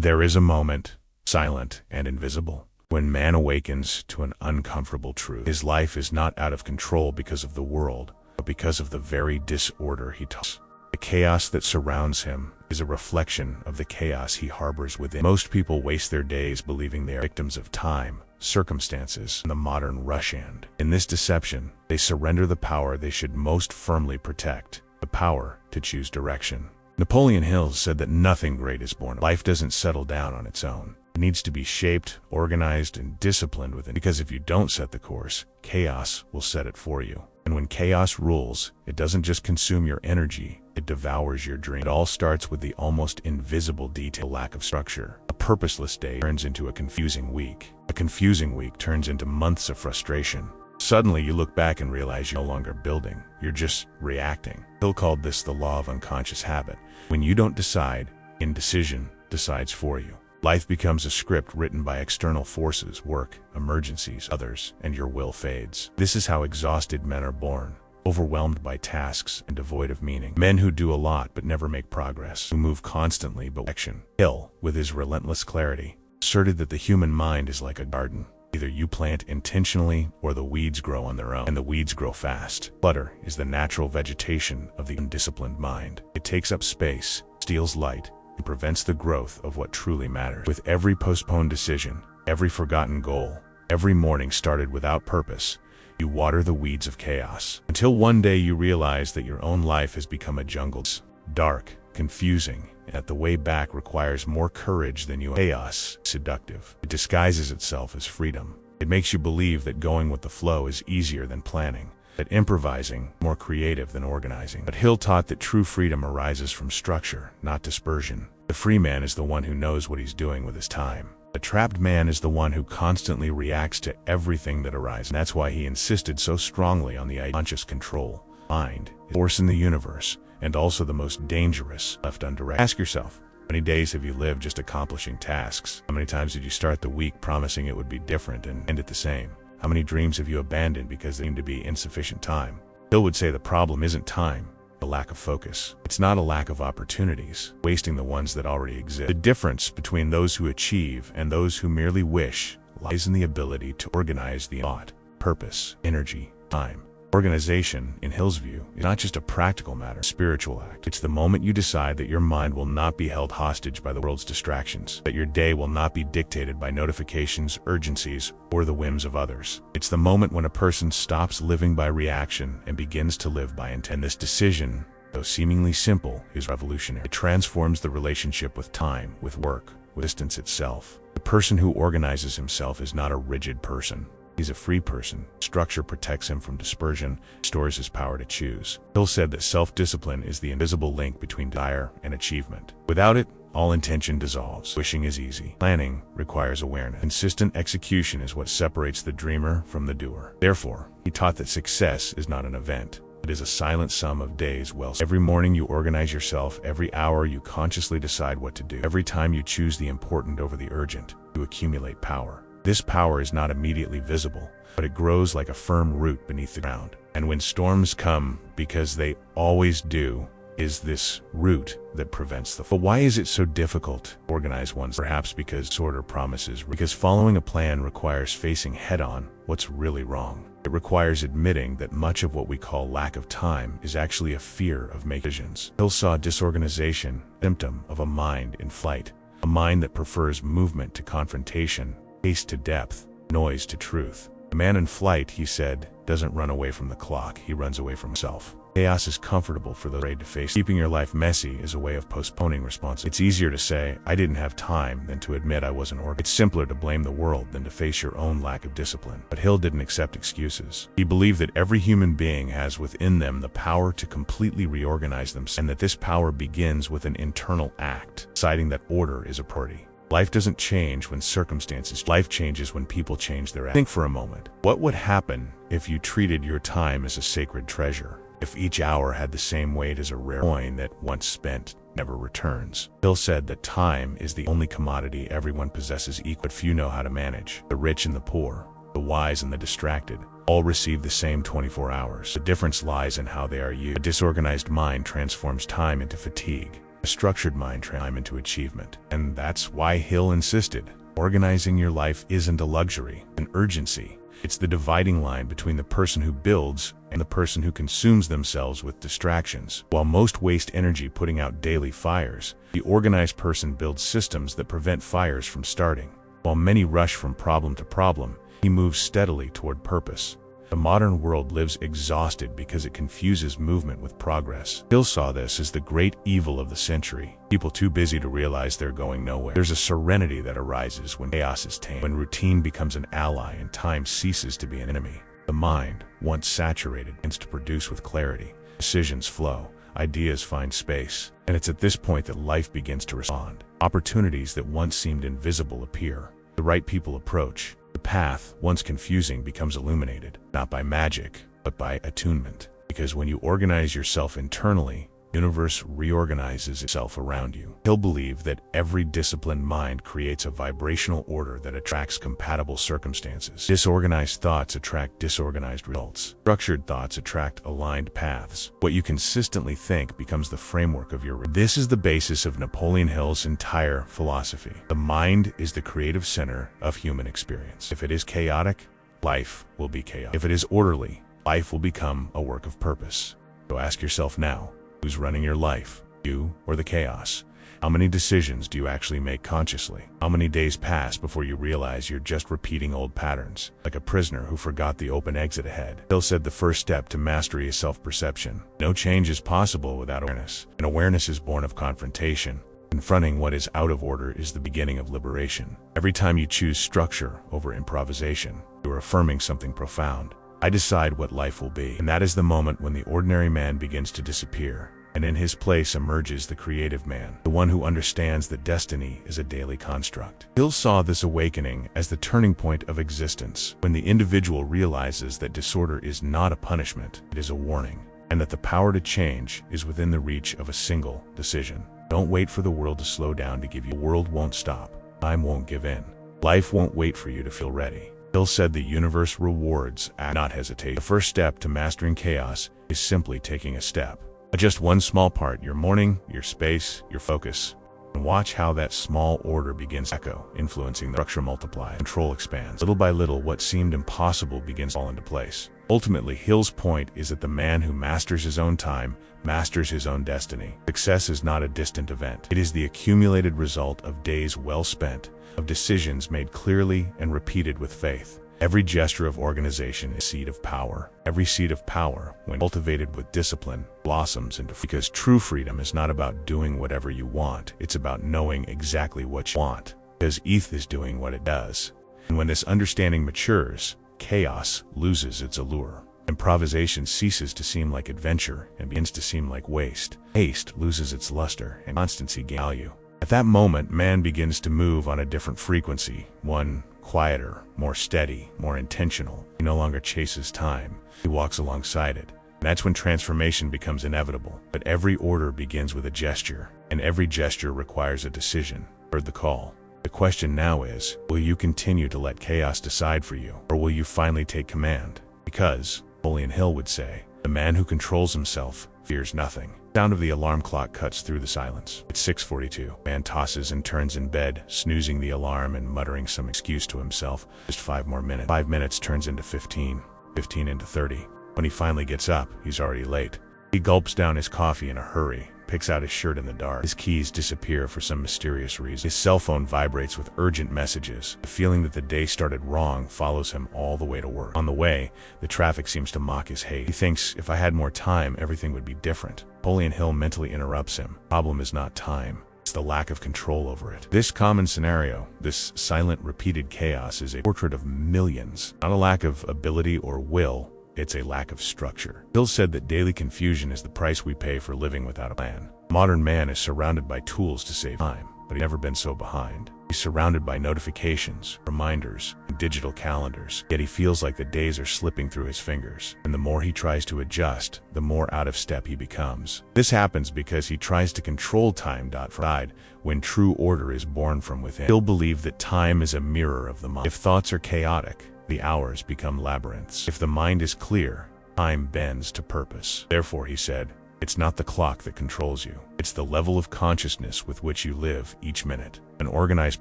There is a moment, silent and invisible, when man awakens to an uncomfortable truth. His life is not out of control because of the world, but because of the very disorder he tolerates. The chaos that surrounds him is a reflection of the chaos he harbors within. Most people waste their days believing they are victims of time, circumstances, and the modern rush. And in this deception, they surrender the power they should most firmly protect, the power to choose direction. Napoleon Hill said that nothing great is born. Life doesn't settle down on its own. It needs to be shaped, organized, and disciplined within. Because if you don't set the course, chaos will set it for you. And when chaos rules, it doesn't just consume your energy, it devours your dream. It all starts with the almost invisible detail: lack of structure. A purposeless day turns into a confusing week. A confusing week turns into months of frustration. Suddenly you look back and realize you're no longer building, you're just reacting. Hill called this the law of unconscious habit. When you don't decide, indecision decides for you. Life becomes a script written by external forces, work, emergencies, others, and your will fades. This is how exhausted men are born, overwhelmed by tasks and devoid of meaning. Men who do a lot but never make progress, who move constantly but action. Hill, with his relentless clarity, asserted that the human mind is like a garden. Either you plant intentionally or the weeds grow on their own, and the weeds grow fast. Clutter is the natural vegetation of the undisciplined mind. It takes up space, steals light, and prevents the growth of what truly matters. With every postponed decision, every forgotten goal, every morning started without purpose, you water the weeds of chaos, until one day you realize that your own life has become a jungle. It's dark, confusing, and that the way back requires more courage than you. Chaos, seductive. It disguises itself as freedom. It makes you believe that going with the flow is easier than planning, that improvising more creative than organizing. But Hill taught that true freedom arises from structure, not dispersion. The free man is the one who knows what he's doing with his time. The trapped man is the one who constantly reacts to everything that arises. And that's why he insisted so strongly on the unconscious control. Mind is a force in the universe, and also the most dangerous left undirected. Ask yourself, how many days have you lived just accomplishing tasks? How many times did you start the week promising it would be different and end it the same? How many dreams have you abandoned because there seemed to be insufficient time? Hill would say the problem isn't time, the lack of focus. It's not a lack of opportunities, wasting the ones that already exist. The difference between those who achieve and those who merely wish lies in the ability to organize the thought, purpose, energy, time. Organization, in Hill's view, is not just a practical matter, a spiritual act. It's the moment you decide that your mind will not be held hostage by the world's distractions, that your day will not be dictated by notifications, urgencies, or the whims of others. It's the moment when a person stops living by reaction and begins to live by intent. And this decision, though seemingly simple, is revolutionary. It transforms the relationship with time, with work, with distance itself. The person who organizes himself is not a rigid person. He's a free person. Structure protects him from dispersion, stores his power to choose. Hill said that self-discipline is the invisible link between desire and achievement. Without it, all intention dissolves. Wishing is easy. Planning requires awareness. Consistent execution is what separates the dreamer from the doer. Therefore, he taught that success is not an event. It is a silent sum of days well spent. Every morning you organize yourself. Every hour you consciously decide what to do. Every time you choose the important over the urgent, you accumulate power. This power is not immediately visible, but it grows like a firm root beneath the ground. And when storms come, because they always do, is this root that prevents the fall. But why is it so difficult to organize one's? Perhaps because disorder promises. Because following a plan requires facing head-on what's really wrong. It requires admitting that much of what we call lack of time is actually a fear of making decisions. Hill saw disorganization, a symptom of a mind in flight, a mind that prefers movement to confrontation, pace to depth, noise to truth. A man in flight, he said, doesn't run away from the clock, he runs away from himself. Chaos is comfortable for those afraid to face. Keeping your life messy is a way of postponing responsibility. It's easier to say, I didn't have time, than to admit I wasn't organized. It's simpler to blame the world than to face your own lack of discipline. But Hill didn't accept excuses. He believed that every human being has within them the power to completely reorganize themselves, and that this power begins with an internal act, deciding that order is a priority. Life doesn't change when circumstances change. Life changes when people change their attitude. Think for a moment. What would happen if you treated your time as a sacred treasure? If each hour had the same weight as a rare coin that once spent never returns? Hill said that time is the only commodity everyone possesses equally, but few know how to manage. The rich and the poor, the wise and the distracted, all receive the same 24 hours. The difference lies in how they are used. A disorganized mind transforms time into fatigue. A A structured mind transforms time into achievement. And that's why Hill insisted, organizing your life isn't a luxury, an urgency. It's the dividing line between the person who builds and the person who consumes themselves with distractions. While most waste energy putting out daily fires, the organized person builds systems that prevent fires from starting. While many rush from problem to problem, he moves steadily toward purpose. The modern world lives exhausted because it confuses movement with progress. Hill saw this as the great evil of the century. People too busy to realize they're going nowhere. There's a serenity that arises when chaos is tamed, when routine becomes an ally and time ceases to be an enemy. The mind, once saturated, begins to produce with clarity. Decisions flow, ideas find space, and it's at this point that life begins to respond. Opportunities that once seemed invisible appear. The right people approach. The path, once confusing, becomes illuminated, not by magic, but by attunement. Because when you organize yourself internally, the universe reorganizes itself around you. Hill believed that every disciplined mind creates a vibrational order that attracts compatible circumstances. Disorganized thoughts attract disorganized results. Structured thoughts attract aligned paths. What you consistently think becomes the framework of your. This is the basis of Napoleon Hill's entire philosophy. The mind is the creative center of human experience. If it is chaotic, life will be chaotic. If it is orderly, life will become a work of purpose. So ask yourself now, who's running your life, you or the chaos? How many decisions do you actually make consciously? How many days pass before you realize you're just repeating old patterns, like a prisoner who forgot the open exit ahead? Hill said the first step to mastery is self-perception. No change is possible without awareness, and awareness is born of confrontation. Confronting what is out of order is the beginning of liberation. Every time you choose structure over improvisation, you are affirming something profound. I decide what life will be. And that is the moment when the ordinary man begins to disappear, and in his place emerges the creative man, the one who understands that destiny is a daily construct. Hill saw this awakening as the turning point of existence, when the individual realizes that disorder is not a punishment, it is a warning, and that the power to change is within the reach of a single decision. Don't wait for the world to slow down to give you. The world won't stop. Time won't give in. Life won't wait for you to feel ready. Hill said the universe rewards act, not hesitate. The first step to mastering chaos is simply taking a step. Adjust one small part, your morning, your space, your focus, and watch how that small order begins to echo, influencing the structure multiplies, control expands. Little by little, what seemed impossible begins to fall into place. Ultimately, Hill's point is that the man who masters his own time masters his own destiny. Success is not a distant event. It is the accumulated result of days well spent, of decisions made clearly and repeated with faith. Every gesture of organization is a seed of power. Every seed of power, when cultivated with discipline, blossoms into freedom. Because true freedom is not about doing whatever you want, it's about knowing exactly what you want. Because ETH is doing what it does. And when this understanding matures, chaos loses its allure. Improvisation ceases to seem like adventure and begins to seem like waste. Haste loses its luster and constancy gains value. At that moment, man begins to move on a different frequency, one quieter, more steady, more intentional. He no longer chases time, he walks alongside it. And that's when transformation becomes inevitable. But every order begins with a gesture, and every gesture requires a decision. Heard the call. The question now is, will you continue to let chaos decide for you, or will you finally take command? Because, Napoleon Hill would say, the man who controls himself fears nothing. The sound of the alarm clock cuts through the silence. It's 6:42. Man tosses and turns in bed, snoozing the alarm and muttering some excuse to himself. Just 5 more minutes. 5 minutes turns into 15. 15 into 30. When he finally gets up, he's already late. He gulps down his coffee in a hurry, picks out his shirt in the dark. His keys disappear for some mysterious reason. His cell phone vibrates with urgent messages. The feeling that the day started wrong follows him all the way to work. On the way, the traffic seems to mock his haste. He thinks, if I had more time, everything would be different. Napoleon Hill mentally interrupts him. The problem is not time. It's the lack of control over it. This common scenario, this silent, repeated chaos, is a portrait of millions. Not a lack of ability or will, it's a lack of structure. Hill said that daily confusion is the price we pay for living without a plan. Modern man is surrounded by tools to save time, but he's never been so behind. He's surrounded by notifications, reminders, and digital calendars, yet he feels like the days are slipping through his fingers. And the more he tries to adjust, the more out of step he becomes. This happens because he tries to control time from outside, when true order is born from within. Hill believed that time is a mirror of the mind. If thoughts are chaotic, the hours become labyrinths. If the mind is clear, time bends to purpose. Therefore, he said, It's not the clock that controls you. It's the level of consciousness with which you live each minute. An organized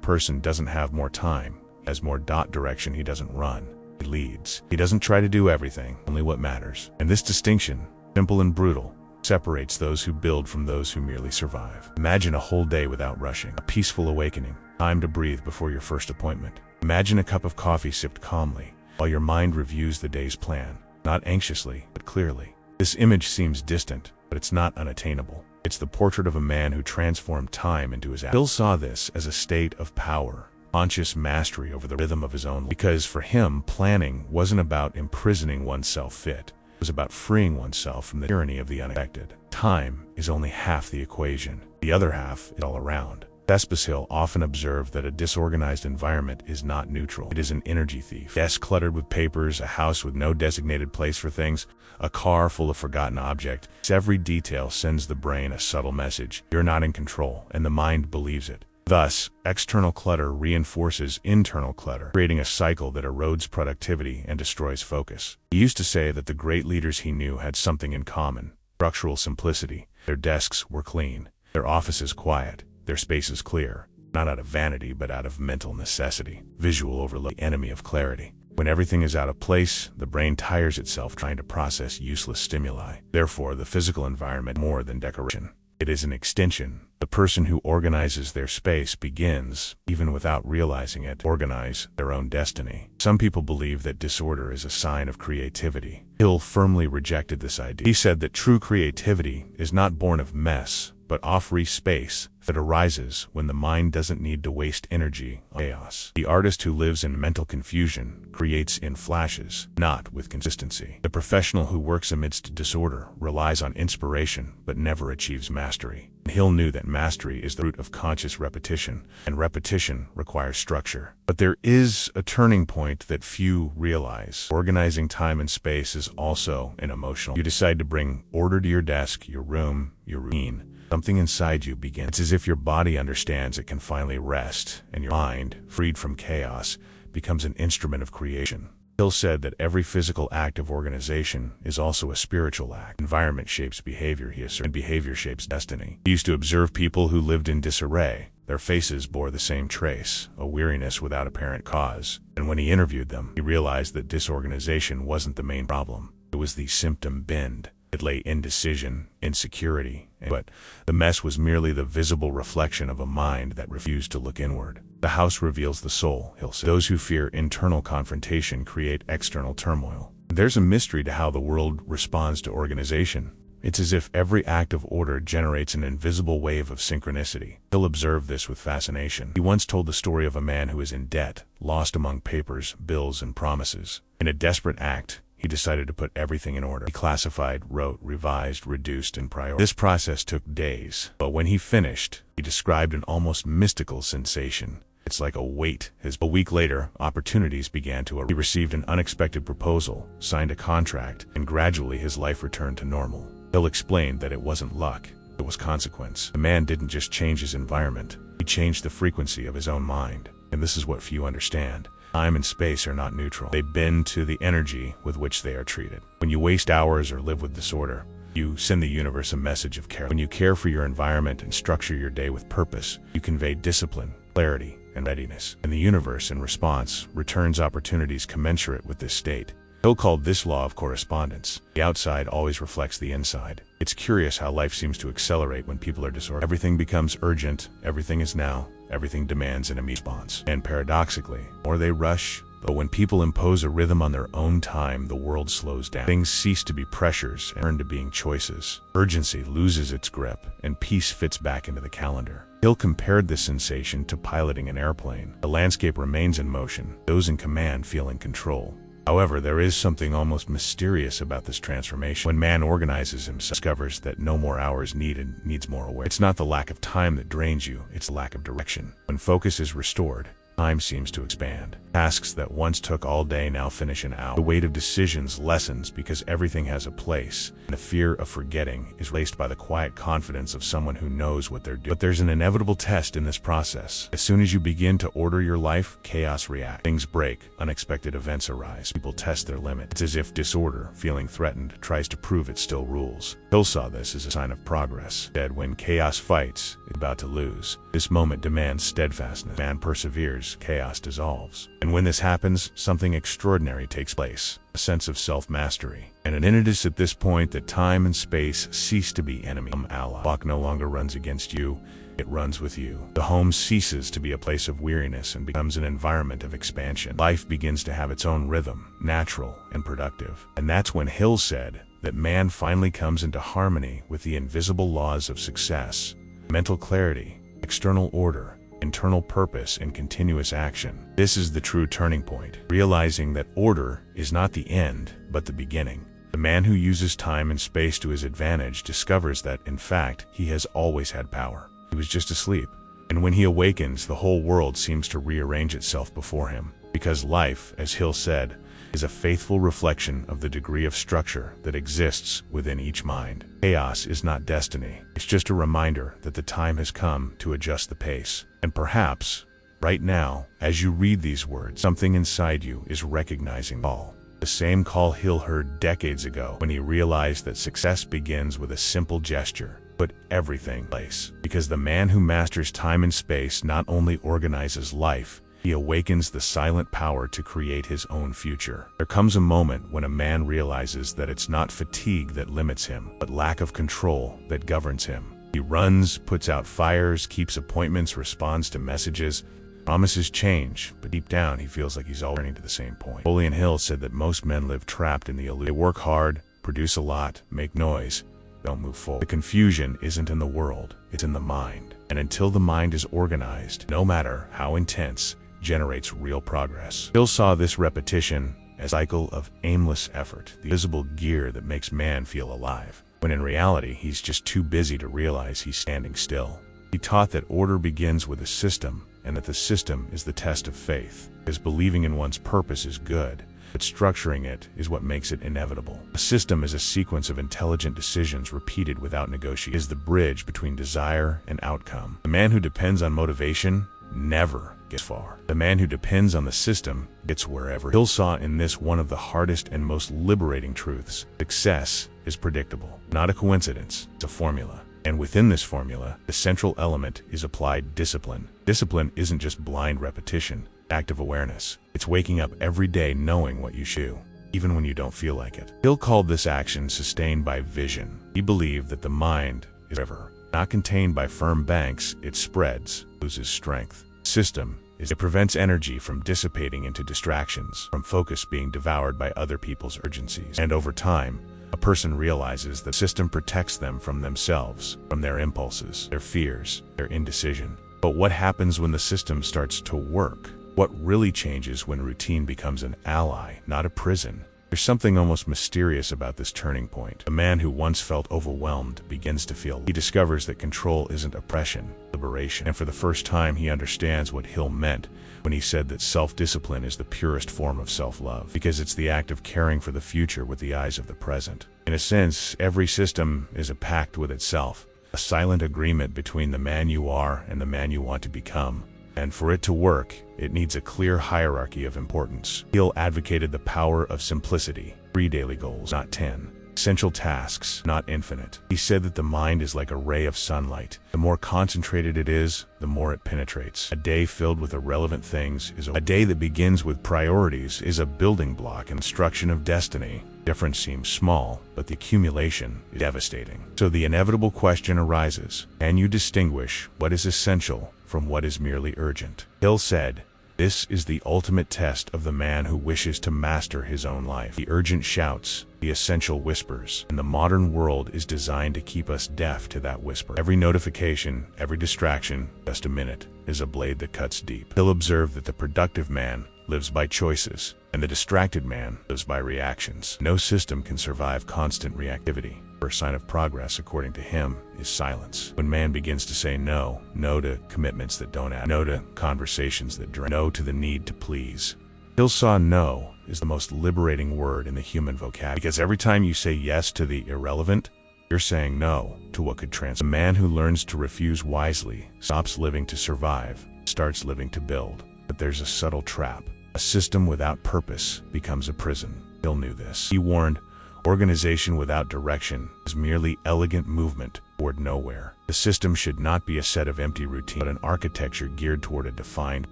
person doesn't have more time. He has more direction. He doesn't run. He leads. He doesn't try to do everything, only what matters. And this distinction, simple and brutal, separates those who build from those who merely survive. Imagine a whole day without rushing, a peaceful awakening, time to breathe before your first appointment. Imagine a cup of coffee sipped calmly, while your mind reviews the day's plan, not anxiously, but clearly. This image seems distant, but it's not unattainable. It's the portrait of a man who transformed time into his act. Hill saw this as a state of power, conscious mastery over the rhythm of his own life. Because for him, planning wasn't about imprisoning oneself fit. It was about freeing oneself from the tyranny of the unexpected. Time is only half the equation. The other half is all around. Hill often observed that a disorganized environment is not neutral. It is an energy thief. A desk cluttered with papers, a house with no designated place for things, a car full of forgotten objects. Every detail sends the brain a subtle message. You're not in control, and the mind believes it. Thus, external clutter reinforces internal clutter, creating a cycle that erodes productivity and destroys focus. He used to say that the great leaders he knew had something in common: structural simplicity. Their desks were clean, their offices quiet, their spaces clear, not out of vanity but out of mental necessity. Visual overload, the enemy of clarity. When everything is out of place, the brain tires itself trying to process useless stimuli. Therefore, the physical environment more than decoration. It is an extension. The person who organizes their space begins, even without realizing it, organize their own destiny. Some people believe that disorder is a sign of creativity. Hill firmly rejected this idea. He said that true creativity is not born of mess, but off-free space that arises when the mind doesn't need to waste energy on chaos. The artist who lives in mental confusion creates in flashes, not with consistency. The professional who works amidst disorder relies on inspiration but never achieves mastery. Hill knew that mastery is the root of conscious repetition, and repetition requires structure. But there is a turning point that few realize. Organizing time and space is also an emotional. You decide to bring order to your desk, your room, your routine. Something inside you begins. It's as if your body understands it can finally rest, and your mind, freed from chaos, becomes an instrument of creation. Hill said that every physical act of organization is also a spiritual act. Environment shapes behavior, he asserted, and behavior shapes destiny. He used to observe people who lived in disarray. Their faces bore the same trace, a weariness without apparent cause. And when he interviewed them, he realized that disorganization wasn't the main problem. It was the symptom bend. It lay indecision, insecurity, but the mess was merely the visible reflection of a mind that refused to look inward. The house reveals the soul, Hill said. Those who fear internal confrontation create external turmoil. There's a mystery to how the world responds to organization. It's as if every act of order generates an invisible wave of synchronicity. Hill observed this with fascination. He once told the story of a man who is in debt, lost among papers, bills, and promises. In a desperate act, he decided to put everything in order. He classified, wrote, revised, reduced, and prioritized. This process took days, but when he finished, he described an almost mystical sensation. It's like a weight. A week later, opportunities began to arrive. He received an unexpected proposal, signed a contract, and gradually his life returned to normal. Hill explained that it wasn't luck, it was consequence. The man didn't just change his environment, he changed the frequency of his own mind. And this is what few understand. Time and space are not neutral. They bend to the energy with which they are treated. When you waste hours or live with disorder, you send the universe a message of care. When you care for your environment and structure your day with purpose, you convey discipline, clarity, and readiness. And the universe, in response, returns opportunities commensurate with this state. Hill called this law of correspondence. The outside always reflects the inside. It's curious how life seems to accelerate when people are disordered. Everything becomes urgent, everything is now, everything demands an immediate response. And paradoxically, or they rush, but when people impose a rhythm on their own time, the world slows down. Things cease to be pressures and turn to being choices. Urgency loses its grip, and peace fits back into the calendar. Hill compared this sensation to piloting an airplane. The landscape remains in motion, those in command feel in control. However, there is something almost mysterious about this transformation. When man organizes himself, discovers that no more hours needs more awareness. It's not the lack of time that drains you, it's the lack of direction. When focus is restored, Time seems to expand. Tasks that once took all day now finish in hours. The weight of decisions lessens because everything has a place, and the fear of forgetting is replaced by the quiet confidence of someone who knows what they're doing. But there's an inevitable test in this process. As soon as you begin to order your life, chaos reacts. Things break, unexpected events arise. People test their limit. It's as if disorder, feeling threatened, tries to prove it still rules. Hill saw this as a sign of progress. Instead, when chaos fights, it's about to lose. This moment demands steadfastness. Man perseveres, chaos dissolves. And when this happens, something extraordinary takes place. A sense of self-mastery. And it is at this point that time and space cease to be enemy. Ally. The clock no longer runs against you, it runs with you. The home ceases to be a place of weariness and becomes an environment of expansion. Life begins to have its own rhythm, natural and productive. And that's when Hill said that man finally comes into harmony with the invisible laws of success, mental clarity, external order, internal purpose, and continuous action. This is the true turning point, realizing that order is not the end, but the beginning. The man who uses time and space to his advantage discovers that, in fact, he has always had power. He was just asleep. And when he awakens, the whole world seems to rearrange itself before him. Because life, as Hill said, is a faithful reflection of the degree of structure that exists within each mind. Chaos is not destiny. It's just a reminder that the time has come to adjust the pace. And perhaps, right now, as you read these words, something inside you is recognizing all. The same call Hill heard decades ago when he realized that success begins with a simple gesture. Put everything in place. Because the man who masters time and space not only organizes life, he awakens the silent power to create his own future. There comes a moment when a man realizes that it's not fatigue that limits him, but lack of control that governs him. He runs, puts out fires, keeps appointments, responds to messages, promises change, but deep down he feels like he's all turning to the same point. Napoleon Hill said that most men live trapped in the illusion. They work hard, produce a lot, make noise, don't move forward. The confusion isn't in the world, it's in the mind. And until the mind is organized, no matter how intense, generates real progress. Hill saw this repetition as a cycle of aimless effort, the visible gear that makes man feel alive, when in reality he's just too busy to realize he's standing still. He taught that order begins with a system, and that the system is the test of faith, as believing in one's purpose is good, but structuring it is what makes it inevitable. A system is a sequence of intelligent decisions repeated without negotiation. It is the bridge between desire and outcome. The man who depends on motivation never gets far. The man who depends on the system gets wherever. Hill saw in this one of the hardest and most liberating truths. Success is predictable, not a coincidence, it's a formula. And within this formula, the central element is applied discipline. Discipline isn't just blind repetition, active awareness. It's waking up every day knowing what you should do, even when you don't feel like it. Hill called this action sustained by vision. He believed that the mind is a river, not contained by firm banks, it spreads, loses strength. System is it prevents energy from dissipating into distractions, from focus being devoured by other people's urgencies. And over time, a person realizes that the system protects them from themselves, from their impulses, their fears, their indecision. But what happens when the system starts to work? What really changes when routine becomes an ally, not a prison? There's something almost mysterious about this turning point. A man who once felt overwhelmed begins to feel. He discovers that control isn't oppression, liberation. And for the first time, he understands what Hill meant when he said that self-discipline is the purest form of self-love, because it's the act of caring for the future with the eyes of the present. In a sense, every system is a pact with itself, a silent agreement between the man you are and the man you want to become. And for it to work, it needs a clear hierarchy of importance. Hill advocated the power of simplicity, 3 daily goals, not 10. Essential tasks, not infinite. He said that the mind is like a ray of sunlight. The more concentrated it is, the more it penetrates. A day filled with irrelevant things is a day that begins with priorities is a building block and construction of destiny. Difference seems small, but the accumulation is devastating. So the inevitable question arises, can you distinguish what is essential from what is merely urgent? Hill said, this is the ultimate test of the man who wishes to master his own life. The urgent shouts, the essential whispers, and the modern world is designed to keep us deaf to that whisper. Every notification, every distraction, just a minute, is a blade that cuts deep. Hill observed that the productive man lives by choices, and the distracted man lives by reactions. No system can survive constant reactivity. The first sign of progress, according to him, is silence. When man begins to say no to commitments that don't add, no to conversations that drain, no to the need to please. Hill saw no is the most liberating word in the human vocabulary, because every time you say yes to the irrelevant, you're saying no to what could transform. A man who learns to refuse wisely stops living to survive, starts living to build. But there's a subtle trap. A system without purpose becomes a prison. Hill knew this. He warned, organization without direction is merely elegant movement toward nowhere. The system should not be a set of empty routines, but an architecture geared toward a defined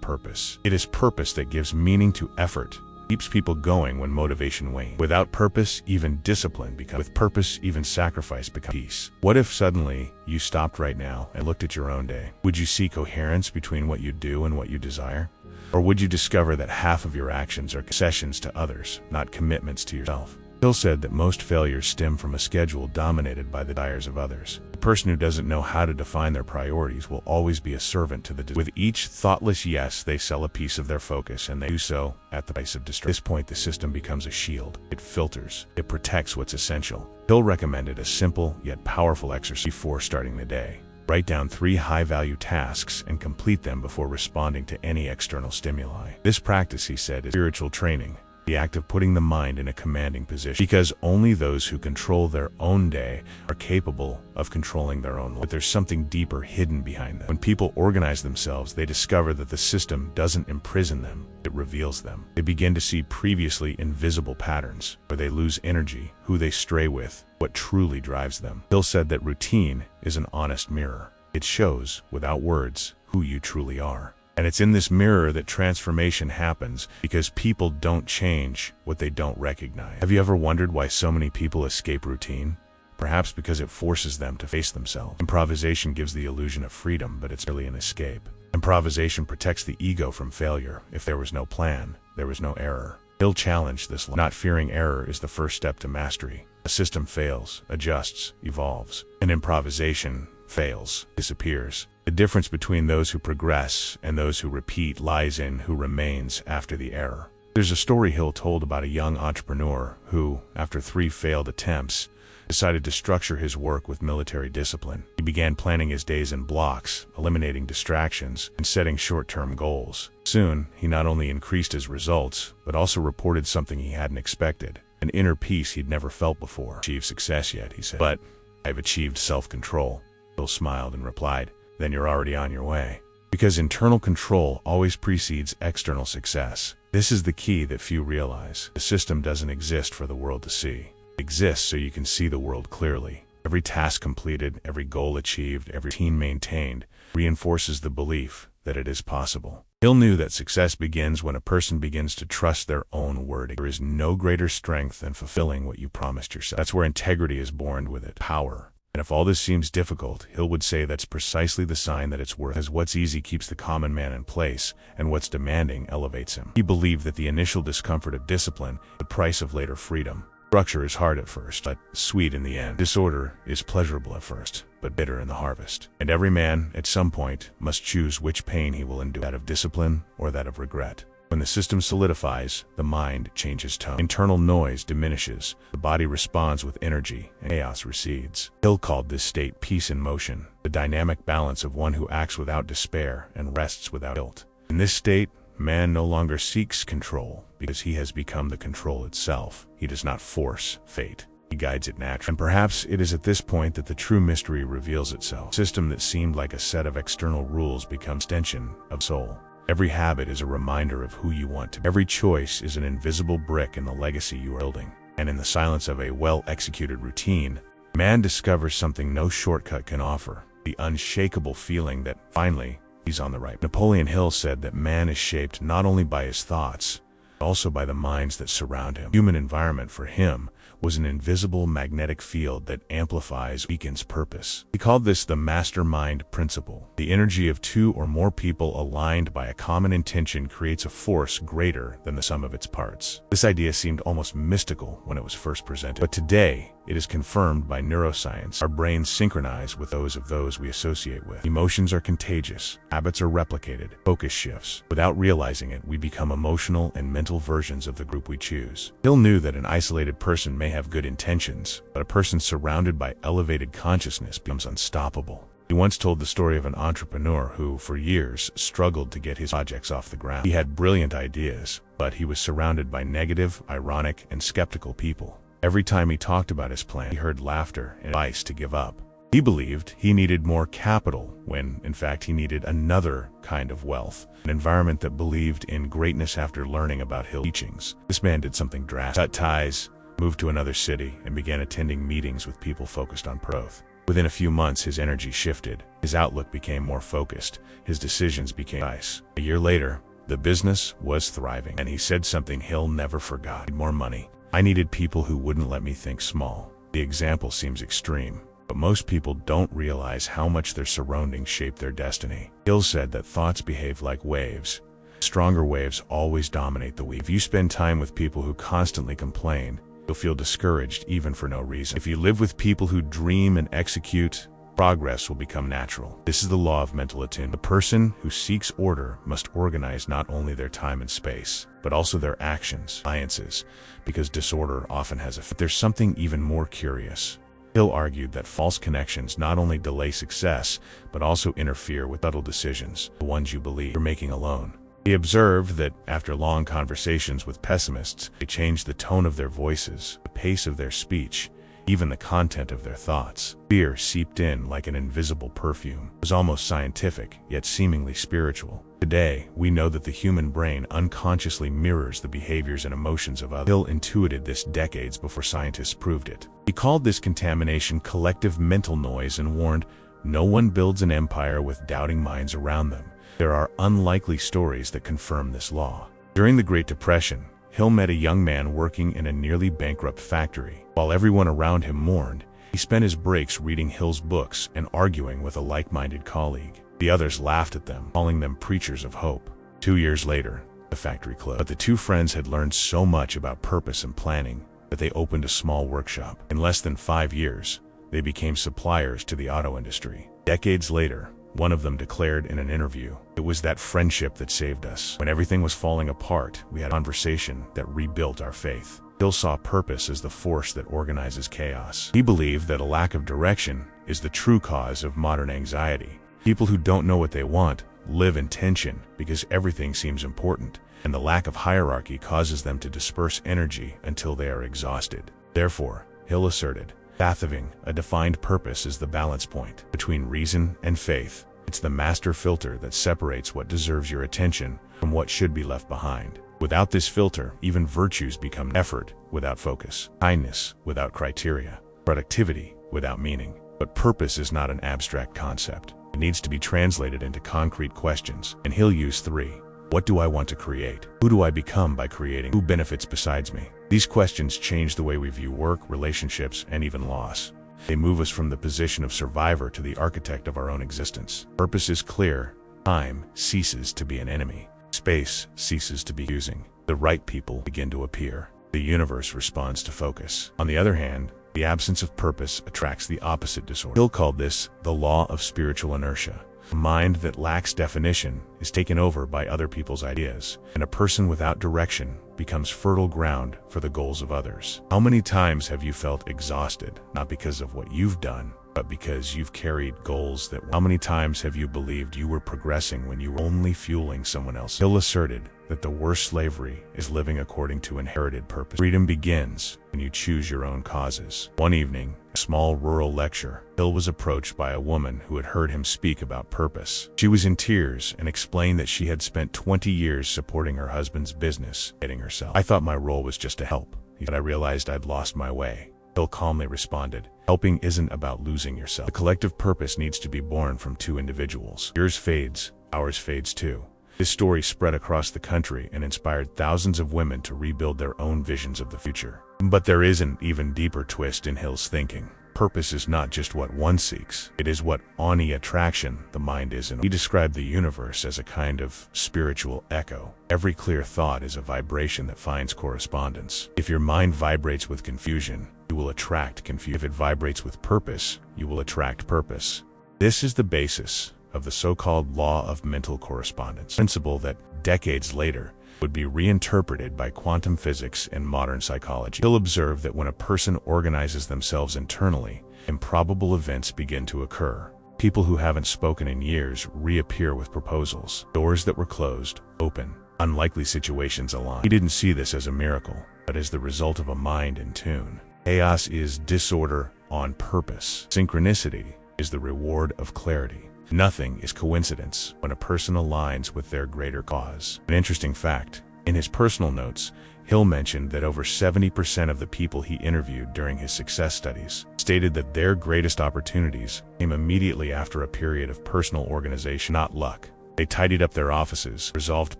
purpose. It is purpose that gives meaning to effort, keeps people going when motivation wanes. Without purpose, even discipline becomes. With purpose, even sacrifice becomes peace. What if suddenly you stopped right now and looked at your own day? Would you see coherence between what you do and what you desire? Or would you discover that half of your actions are concessions to others, not commitments to yourself? Hill said that most failures stem from a schedule dominated by the desires of others. The person who doesn't know how to define their priorities will always be a servant to the With each thoughtless yes, they sell a piece of their focus, and they do so at the price of distraction. At this point, the system becomes a shield. It filters. It protects what's essential. Hill recommended a simple yet powerful exercise before starting the day. Write down 3 high-value tasks and complete them before responding to any external stimuli. This practice, he said, is spiritual training, the act of putting the mind in a commanding position, because only those who control their own day are capable of controlling their own life. But there's something deeper hidden behind them. When people organize themselves, they discover that the system doesn't imprison them, it reveals them. They begin to see previously invisible patterns, where they lose energy, who they stray with, what truly drives them. Hill said that routine is an honest mirror. It shows, without words, who you truly are. And it's in this mirror that transformation happens, because people don't change what they don't recognize. Have you ever wondered why so many people escape routine? Perhaps because it forces them to face themselves. Improvisation gives the illusion of freedom, but it's merely an escape. Improvisation protects the ego from failure. If there was no plan, there was no error. Hill challenged this. Not fearing error is the first step to mastery. A system fails, adjusts, evolves. And improvisation fails, disappears. The difference between those who progress and those who repeat lies in who remains after the error. There's a story Hill told about a young entrepreneur who, after 3 failed attempts, decided to structure his work with military discipline. He began planning his days in blocks, eliminating distractions, and setting short-term goals. Soon, he not only increased his results, but also reported something he hadn't expected, an inner peace he'd never felt before. Achieved success yet, he said, but I've achieved self-control. Hill smiled and replied, then you're already on your way. Because internal control always precedes external success. This is the key that few realize. The system doesn't exist for the world to see. It exists so you can see the world clearly. Every task completed, every goal achieved, every routine maintained, reinforces the belief that it is possible. Hill knew that success begins when a person begins to trust their own word. There is no greater strength than fulfilling what you promised yourself. That's where integrity is born with it. Power. And if all this seems difficult, Hill would say that's precisely the sign that it's worth, as what's easy keeps the common man in place, and what's demanding elevates him. He believed that the initial discomfort of discipline is the price of later freedom. Structure is hard at first, but sweet in the end. Disorder is pleasurable at first, but bitter in the harvest. And every man, at some point, must choose which pain he will endure, that of discipline or that of regret. When the system solidifies, the mind changes tone. Internal noise diminishes, the body responds with energy, and chaos recedes. Hill called this state peace in motion, the dynamic balance of one who acts without despair and rests without guilt. In this state, man no longer seeks control, because he has become the control itself. He does not force fate. He guides it naturally. And perhaps it is at this point that the true mystery reveals itself. A system that seemed like a set of external rules becomes an extension of soul. Every habit is a reminder of who you want to be. Every choice is an invisible brick in the legacy you are building. And in the silence of a well-executed routine, man discovers something no shortcut can offer, the unshakable feeling that, finally, he's on the right. Napoleon Hill said that man is shaped not only by his thoughts, but also by the minds that surround him. Human environment for him was an invisible magnetic field that amplifies weakens purpose. He called this the mastermind principle. The energy of two or more people aligned by a common intention creates a force greater than the sum of its parts. This idea seemed almost mystical when it was first presented, but today it is confirmed by neuroscience. Our brains synchronize with those we associate with. Emotions are contagious, habits are replicated, focus shifts. Without realizing it, we become emotional and mental versions of the group we choose. Hill knew that an isolated person may have good intentions, but a person surrounded by elevated consciousness becomes unstoppable. He once told the story of an entrepreneur who, for years, struggled to get his projects off the ground. He had brilliant ideas, but he was surrounded by negative, ironic, and skeptical people. Every time he talked about his plan, he heard laughter and advice to give up. He believed he needed more capital when, in fact, he needed another kind of wealth, an environment that believed in greatness. After learning about Hill's teachings, this man did something drastic. Cut ties, moved to another city, and began attending meetings with people focused on growth. Within a few months, his energy shifted, his outlook became more focused, his decisions became precise. A year later, the business was thriving, and he said something Hill never forgot. I needed more money. I needed people who wouldn't let me think small. The example seems extreme, but most people don't realize how much their surroundings shape their destiny. Hill said that thoughts behave like waves. Stronger waves always dominate the weak. If you spend time with people who constantly complain, you'll feel discouraged even for no reason. If you live with people who dream and execute, progress will become natural. This is the law of mental attunement. The person who seeks order must organize not only their time and space, but also their actions, alliances, because disorder often has effect. There's something even more curious. Hill argued that false connections not only delay success, but also interfere with subtle decisions, the ones you believe you're making alone. He observed that after long conversations with pessimists, they changed the tone of their voices, the pace of their speech, even the content of their thoughts. Fear seeped in like an invisible perfume. It was almost scientific, yet seemingly spiritual. Today, we know that the human brain unconsciously mirrors the behaviors and emotions of others. Hill intuited this decades before scientists proved it. He called this contamination collective mental noise and warned, no one builds an empire with doubting minds around them. There are unlikely stories that confirm this law. During the Great Depression, Hill met a young man working in a nearly bankrupt factory. While everyone around him mourned, he spent his breaks reading Hill's books and arguing with a like-minded colleague. The others laughed at them, calling them preachers of hope. 2 years later, the factory closed. But the two friends had learned so much about purpose and planning that they opened a small workshop. In less than 5 years, they became suppliers to the auto industry. Decades later, one of them declared in an interview, "It was that friendship that saved us. When everything was falling apart, we had a conversation that rebuilt our faith." Hill saw purpose as the force that organizes chaos. He believed that a lack of direction is the true cause of modern anxiety. People who don't know what they want live in tension because everything seems important, and the lack of hierarchy causes them to disperse energy until they are exhausted. Therefore, Hill asserted, having a defined purpose is the balance point between reason and faith. It's the master filter that separates what deserves your attention from what should be left behind. Without this filter, even virtues become effort without focus, kindness without criteria, productivity without meaning. But purpose is not an abstract concept. It needs to be translated into concrete questions, and Hill used 3. What do I want to create? Who do I become by creating? Who benefits besides me? These questions change the way we view work, relationships, and even loss. They move us from the position of survivor to the architect of our own existence. Purpose is clear. Time ceases to be an enemy. Space ceases to be using. The right people begin to appear. The universe responds to focus. On the other hand, the absence of purpose attracts the opposite disorder. Hill called this the law of spiritual inertia. A mind that lacks definition is taken over by other people's ideas, and a person without direction becomes fertile ground for the goals of others. How many times have you felt exhausted, not because of what you've done, but because you've carried goals that... How many times have you believed you were progressing when you were only fueling someone else? Hill asserted that the worst slavery is living according to inherited purpose. Freedom begins when you choose your own causes. One evening, a small rural lecture, Hill was approached by a woman who had heard him speak about purpose. She was in tears and explained that she had spent 20 years supporting her husband's business, getting herself. I thought my role was just to help, but I realized I'd lost my way. Hill calmly responded, helping isn't about losing yourself. The collective purpose needs to be born from 2 individuals. Yours fades, ours fades too. This story spread across the country and inspired thousands of women to rebuild their own visions of the future. But there is an even deeper twist in Hill's thinking. Purpose is not just what one seeks, it is what any attraction the mind is in. He described the universe as a kind of spiritual echo. Every clear thought is a vibration that finds correspondence. If your mind vibrates with confusion, you will attract confusion. If it vibrates with purpose, you will attract purpose. This is the basis of the so-called law of mental correspondence, a principle that decades later would be reinterpreted by quantum physics and modern psychology. He'll observe that when a person organizes themselves internally, improbable events begin to occur. People who haven't spoken in years reappear with proposals. Doors that were closed open. Unlikely situations align. He didn't see this as a miracle, but as the result of a mind in tune. Chaos is disorder on purpose. Synchronicity is the reward of clarity. Nothing is coincidence when a person aligns with their greater cause. An interesting fact, in his personal notes, Hill mentioned that over 70% of the people he interviewed during his success studies stated that their greatest opportunities came immediately after a period of personal organization, not luck. They tidied up their offices, resolved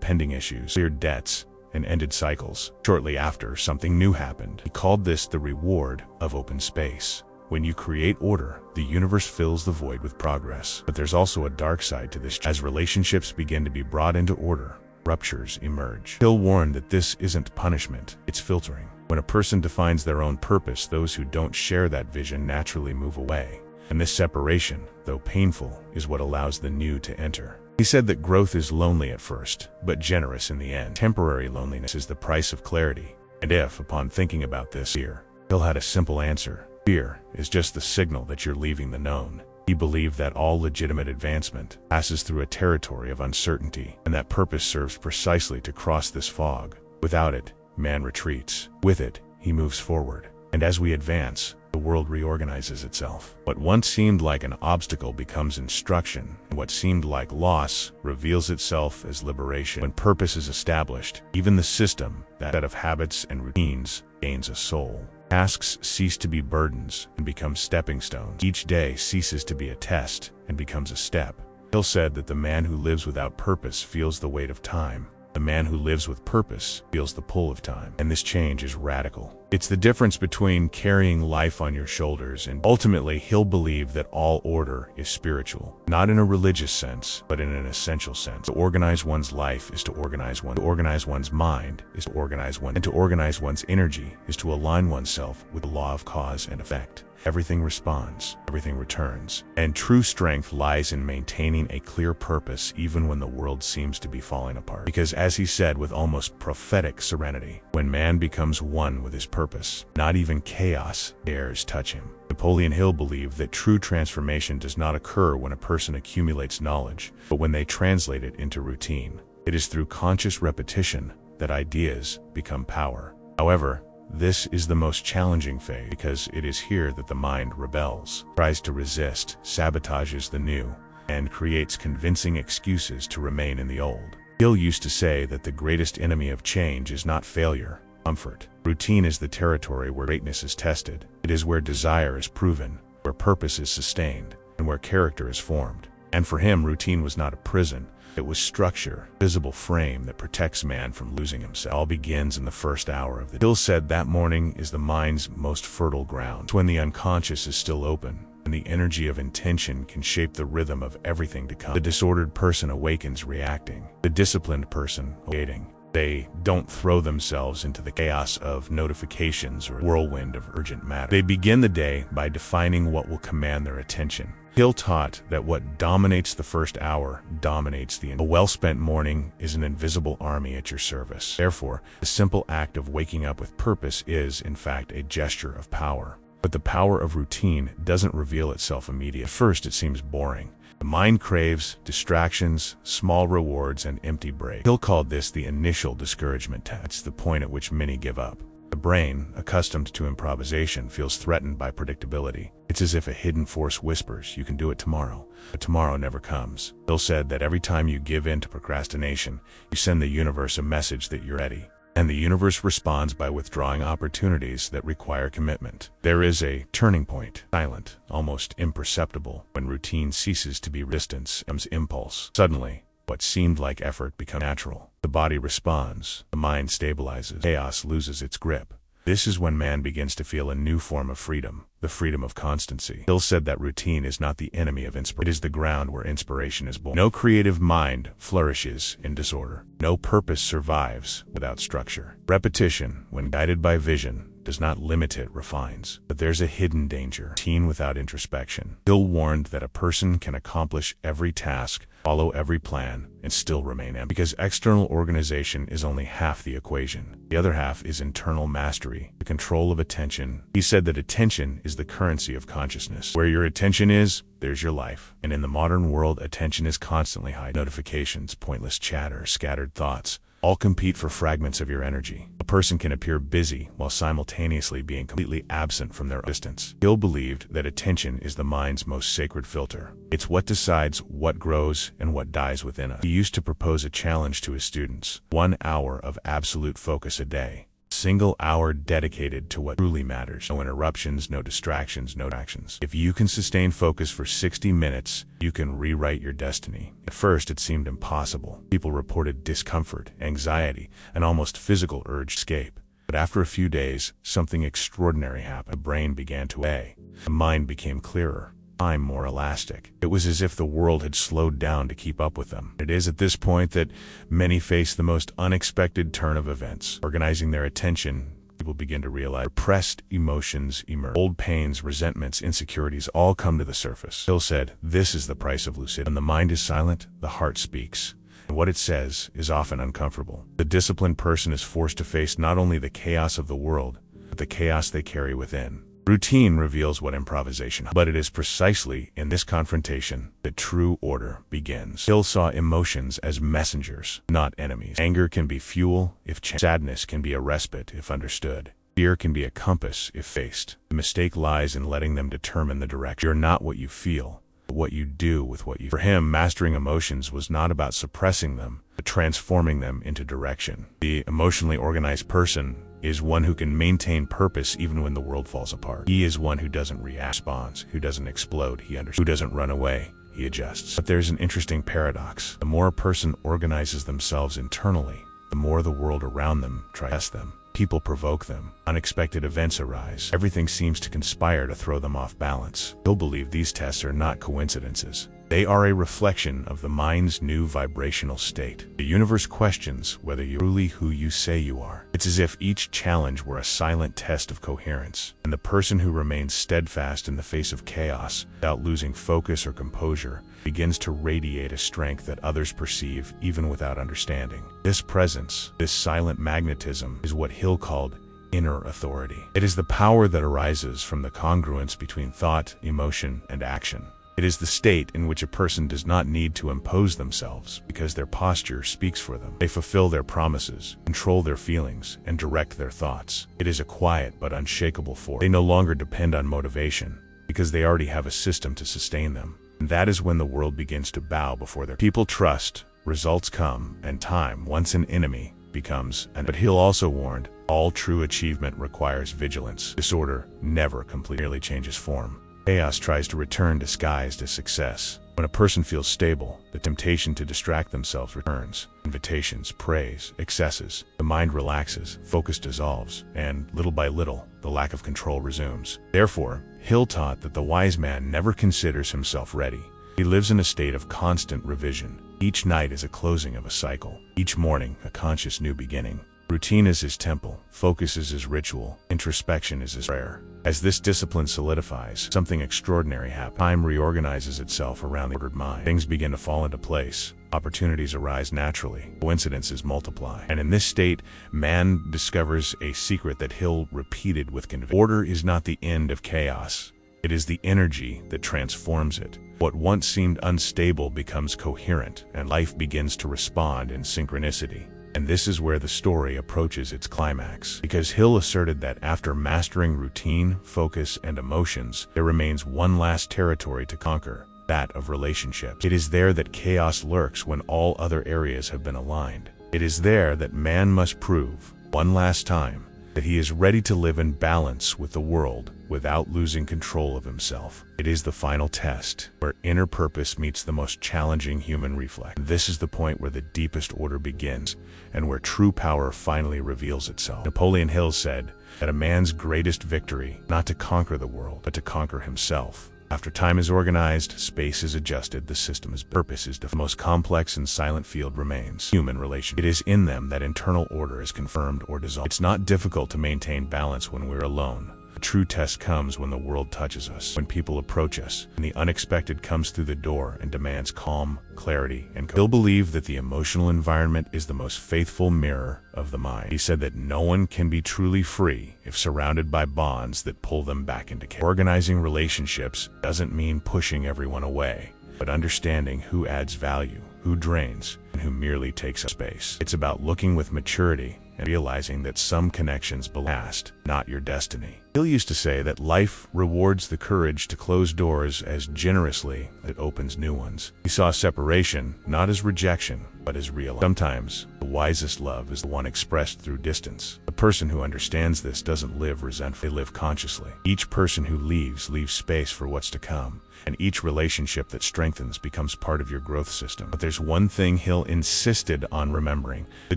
pending issues, cleared debts, and ended cycles. Shortly after, something new happened. He called this the reward of open space. When you create order, the universe fills the void with progress. But there's also a dark side to this. As relationships begin to be brought into order, ruptures emerge. Hill warned that this isn't punishment, it's filtering. When a person defines their own purpose, those who don't share that vision naturally move away. And this separation, though painful, is what allows the new to enter. He said that growth is lonely at first, but generous in the end. Temporary loneliness is the price of clarity. And if, upon thinking about this, Hill had a simple answer. Fear is just the signal that you're leaving the known. He believed that all legitimate advancement passes through a territory of uncertainty, and that purpose serves precisely to cross this fog. Without it, man retreats. With it, he moves forward. And as we advance, the world reorganizes itself. What once seemed like an obstacle becomes instruction, and what seemed like loss reveals itself as liberation. When purpose is established, even the system, that set of habits and routines, gains a soul. Tasks cease to be burdens and become stepping stones. Each day ceases to be a test and becomes a step. Hill said that the man who lives without purpose feels the weight of time. The man who lives with purpose feels the pull of time. And this change is radical. It's the difference between carrying life on your shoulders and ultimately Hill believed that all order is spiritual. Not in a religious sense, but in an essential sense. To organize one's life is to organize one's mind is to organize one, and to organize one's energy is to align oneself with the law of cause and effect. Everything responds, everything returns. And true strength lies in maintaining a clear purpose even when the world seems to be falling apart. Because as he said with almost prophetic serenity, when man becomes one with his purpose, not even chaos dares touch him. Napoleon Hill believed that true transformation does not occur when a person accumulates knowledge, but when they translate it into routine. It is through conscious repetition that ideas become power. However, this is the most challenging phase because it is here that the mind rebels, tries to resist, sabotages the new, and creates convincing excuses to remain in the old. Hill used to say that the greatest enemy of change is not failure, comfort. Routine is the territory where greatness is tested. It is where desire is proven, where purpose is sustained, and where character is formed. And for him, routine was not a prison. It was structure, visible frame that protects man from losing himself. It all begins in the first hour of the day. Hill said that morning is the mind's most fertile ground. It's when the unconscious is still open, and the energy of intention can shape the rhythm of everything to come. The disordered person awakens reacting. The disciplined person waiting. They don't throw themselves into the chaos of notifications or whirlwind of urgent matter. They begin the day by defining what will command their attention. Hill taught that what dominates the first hour dominates the entire. A well-spent morning is an invisible army at your service. Therefore, the simple act of waking up with purpose is, in fact, a gesture of power. But the power of routine doesn't reveal itself immediately. At first, it seems boring. The mind craves distractions, small rewards, and empty breaks. Hill called this the initial discouragement test. It's the point at which many give up. The brain, accustomed to improvisation, feels threatened by predictability. It's as if a hidden force whispers, "You can do it tomorrow," but tomorrow never comes. Hill said that every time you give in to procrastination, you send the universe a message that you're ready. And the universe responds by withdrawing opportunities that require commitment. There is a turning point, silent, almost imperceptible, when routine ceases to be resistance, becomes impulse. Suddenly, What seemed like effort becomes natural. The body responds. The mind stabilizes. Chaos loses its grip. This is when man begins to feel a new form of freedom, the freedom of constancy. Hill said that routine is not the enemy of inspiration. It is the ground where inspiration is born. No creative mind flourishes in disorder. No purpose survives without structure. Repetition, when guided by vision, does not limit, it refines. But there's a hidden danger. Routine without introspection. Hill warned that a person can accomplish every task, follow every plan, and still remain empty. Because external organization is only half the equation. The other half is internal mastery, the control of attention. He said that attention is the currency of consciousness. Where your attention is, there's your life. And in the modern world, attention is constantly high. Notifications, pointless chatter, scattered thoughts, all compete for fragments of your energy. A person can appear busy while simultaneously being completely absent from their existence. Hill believed that attention is the mind's most sacred filter. It's what decides what grows and what dies within us. He used to propose a challenge to his students: 1 hour of absolute focus a day. Single hour dedicated to what truly matters. No interruptions, no distractions, no distractions. If you can sustain focus for 60 minutes, you can rewrite your destiny. At first, it seemed impossible. People reported discomfort, anxiety, and almost physical urge to escape. But after a few days, something extraordinary happened. The brain began to weigh. The mind became clearer. Time more elastic. It was as if the world had slowed down to keep up with them. It is at this point that many face the most unexpected turn of events. Organizing their attention, people begin to realize repressed emotions emerge. Old pains, resentments, insecurities all come to the surface. Hill said, "This is the price of lucidity. When the mind is silent, the heart speaks. And what it says is often uncomfortable." The disciplined person is forced to face not only the chaos of the world, but the chaos they carry within. Routine reveals what improvisation is, but it is precisely in this confrontation that true order begins. Hill saw emotions as messengers, not enemies. Anger can be fuel if channeled. Sadness can be a respite if understood. Fear can be a compass if faced. The mistake lies in letting them determine the direction. You're not what you feel, but what you do with what you feel. For him, mastering emotions was not about suppressing them, but transforming them into direction. The emotionally organized person is one who can maintain purpose even when the world falls apart. He is one who doesn't react, responds, who doesn't explode, he understands, who doesn't run away, he adjusts. But there's an interesting paradox. The more a person organizes themselves internally, the more the world around them tries to test them. People provoke them. Unexpected events arise. Everything seems to conspire to throw them off balance. Hill believed these tests are not coincidences. They are a reflection of the mind's new vibrational state. The universe questions whether you're truly who you say you are. It's as if each challenge were a silent test of coherence, and the person who remains steadfast in the face of chaos, without losing focus or composure, begins to radiate a strength that others perceive even without understanding. This presence, this silent magnetism, is what Hill called inner authority. It is the power that arises from the congruence between thought, emotion, and action. It is the state in which a person does not need to impose themselves because their posture speaks for them. They fulfill their promises, control their feelings, and direct their thoughts. It is a quiet but unshakable force. They no longer depend on motivation because they already have a system to sustain them. And that is when the world begins to bow before their people trust, results come, and time, once an enemy, becomes an. But Hill also warned, all true achievement requires vigilance. Disorder never completely changes form. Chaos tries to return disguised as success. When a person feels stable, the temptation to distract themselves returns. Invitations, praise, excesses. The mind relaxes, focus dissolves, and little by little, the lack of control resumes. Therefore, Hill taught that the wise man never considers himself ready. He lives in a state of constant revision. Each night is a closing of a cycle. Each morning, a conscious new beginning. Routine is his temple, focus is his ritual, introspection is his prayer. As this discipline solidifies, something extraordinary happens. Time reorganizes itself around the ordered mind. Things begin to fall into place. Opportunities arise naturally. Coincidences multiply. And in this state, man discovers a secret that Hill repeated with conviction. Order is not the end of chaos. It is the energy that transforms it. What once seemed unstable becomes coherent, and life begins to respond in synchronicity. And this is where the story approaches its climax. Because Hill asserted that after mastering routine, focus, and emotions, there remains one last territory to conquer, that of relationships. It is there that chaos lurks when all other areas have been aligned. It is there that man must prove, one last time, that he is ready to live in balance with the world without losing control of himself. It is the final test, where inner purpose meets the most challenging human reflex. This is the point where the deepest order begins, and where true power finally reveals itself. Napoleon Hill said that a man's greatest victory, not to conquer the world, but to conquer himself. After time is organized, space is adjusted, the system is purpose is the most complex and silent field remains human relation. It is in them that internal order is confirmed or dissolved. It's not difficult to maintain balance when we're alone. The true test comes when the world touches us, when people approach us, and the unexpected comes through the door and demands calm, clarity, and He'll believe that the emotional environment is the most faithful mirror of the mind. He said that no one can be truly free if surrounded by bonds that pull them back into chaos. Organizing relationships doesn't mean pushing everyone away, but understanding who adds value, who drains, and who merely takes up space. It's about looking with maturity and realizing that some connections belong past, not your destiny. Hill used to say that life rewards the courage to close doors as generously as it opens new ones. He saw separation not as rejection, but as real. Sometimes, the wisest love is the one expressed through distance. The person who understands this doesn't live resentfully, they live consciously. Each person who leaves space for what's to come, and each relationship that strengthens becomes part of your growth system. But there's one thing Hill insisted on remembering: the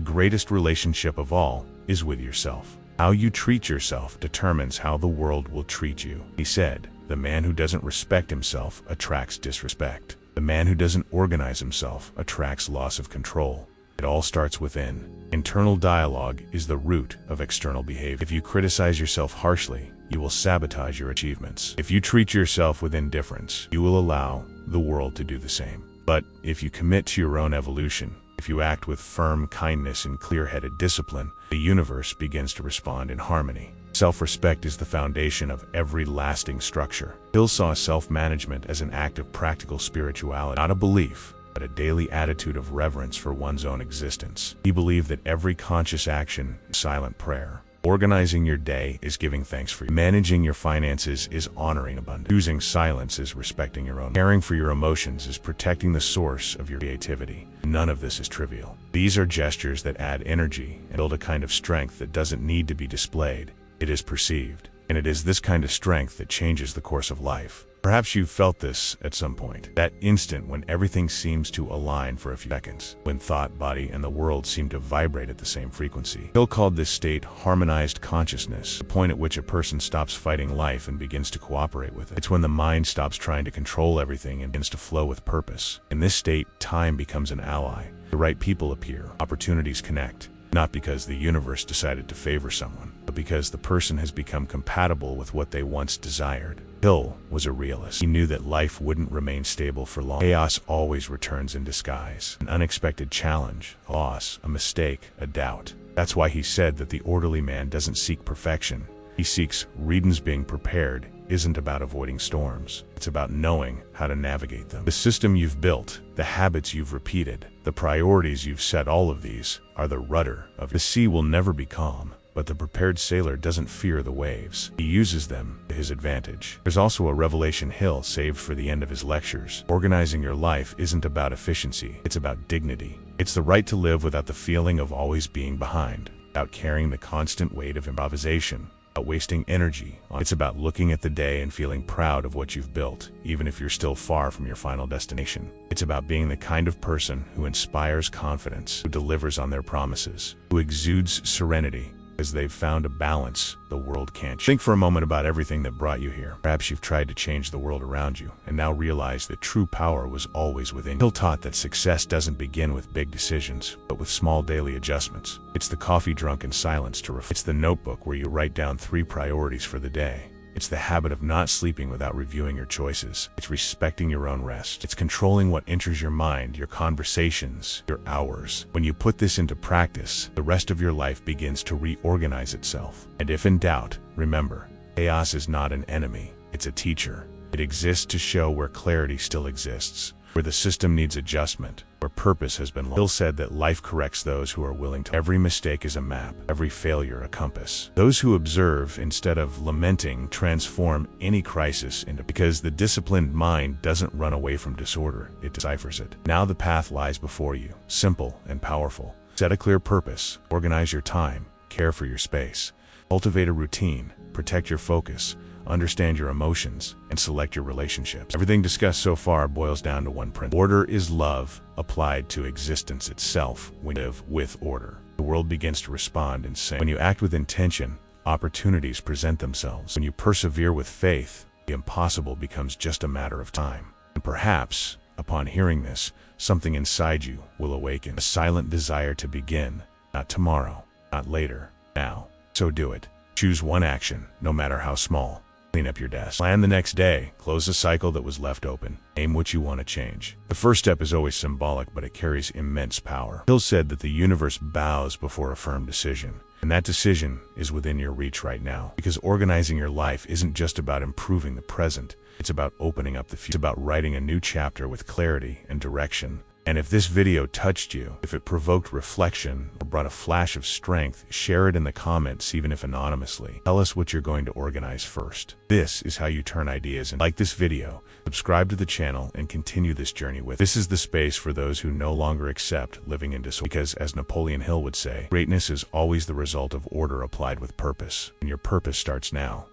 greatest relationship of all is with yourself. How you treat yourself determines how the world will treat you. He said, the man who doesn't respect himself attracts disrespect. The man who doesn't organize himself attracts loss of control. It all starts within. Internal dialogue is the root of external behavior. If you criticize yourself harshly, you will sabotage your achievements. If you treat yourself with indifference, you will allow the world to do the same. But if you commit to your own evolution, if you act with firm kindness and clear-headed discipline, the universe begins to respond in harmony. Self-respect is the foundation of every lasting structure. Hill saw self-management as an act of practical spirituality, not a belief, but a daily attitude of reverence for one's own existence. He believed that every conscious action is silent prayer. Organizing your day is giving thanks for you. Managing your finances is honoring abundance. Choosing silence is respecting your own. Caring for your emotions is protecting the source of your creativity. None of this is trivial. These are gestures that add energy and build a kind of strength that doesn't need to be displayed. It is perceived. And it is this kind of strength that changes the course of life. Perhaps you've felt this at some point. That instant when everything seems to align for a few seconds. When thought, body, and the world seem to vibrate at the same frequency. Hill called this state harmonized consciousness, the point at which a person stops fighting life and begins to cooperate with it. It's when the mind stops trying to control everything and begins to flow with purpose. In this state, time becomes an ally. The right people appear. Opportunities connect. Not because the universe decided to favor someone, but because the person has become compatible with what they once desired. Hill was a realist. He knew that life wouldn't remain stable for long. Chaos always returns in disguise. An unexpected challenge, a loss, a mistake, a doubt. That's why he said that the orderly man doesn't seek perfection. He seeks reasons. Being prepared isn't about avoiding storms. It's about knowing how to navigate them. The system you've built, the habits you've repeated, the priorities you've set, all of these are the rudder of the sea. Will never be calm, but the prepared sailor doesn't fear the waves. He uses them to his advantage. There's also a revelation Hill saved for the end of his lectures. Organizing your life isn't about efficiency, it's about dignity. It's the right to live without the feeling of always being behind, without carrying the constant weight of improvisation, without wasting energy on. It's about looking at the day and feeling proud of what you've built, even if you're still far from your final destination. It's about being the kind of person who inspires confidence, who delivers on their promises, who exudes serenity, because they've found a balance the world can't. Think for a moment about everything that brought you here. Perhaps you've tried to change the world around you, and now realize that true power was always within you. Hill taught that success doesn't begin with big decisions, but with small daily adjustments. It's the coffee drunk in silence to reflect. It's the notebook where you write down 3 priorities for the day. It's the habit of not sleeping without reviewing your choices. It's respecting your own rest. It's controlling what enters your mind, your conversations, your hours. When you put this into practice, the rest of your life begins to reorganize itself. And if in doubt, remember, chaos is not an enemy, it's a teacher. It exists to show where clarity still exists, where the system needs adjustment, where purpose has been lost. Hill said that life corrects those who are willing to. Every mistake is a map, every failure a compass. Those who observe instead of lamenting transform any crisis into, because the disciplined mind doesn't run away from disorder, it deciphers it. Now the path lies before you, simple and powerful. Set a clear purpose, organize your time, care for your space. Cultivate a routine, protect your focus, understand your emotions, and select your relationships. Everything discussed so far boils down to one principle. Order is love applied to existence itself. When you live with order, the world begins to respond in sync. When you act with intention, opportunities present themselves. When you persevere with faith, the impossible becomes just a matter of time. And perhaps, upon hearing this, something inside you will awaken. A silent desire to begin, not tomorrow, not later, now. So do it. Choose one action, no matter how small. Clean up your desk. Plan the next day. Close a cycle that was left open. Aim what you want to change. The first step is always symbolic, but it carries immense power. Hill said that the universe bows before a firm decision. And that decision is within your reach right now. Because organizing your life isn't just about improving the present. It's about opening up the future. It's about writing a new chapter with clarity and direction. And if this video touched you, if it provoked reflection or brought a flash of strength, share it in the comments, even if anonymously. Tell us what you're going to organize first. This is how you turn ideas into. Like this video, subscribe to the channel, and continue this journey with. This is the space for those who no longer accept living in disorder. Because, as Napoleon Hill would say, greatness is always the result of order applied with purpose. And your purpose starts now.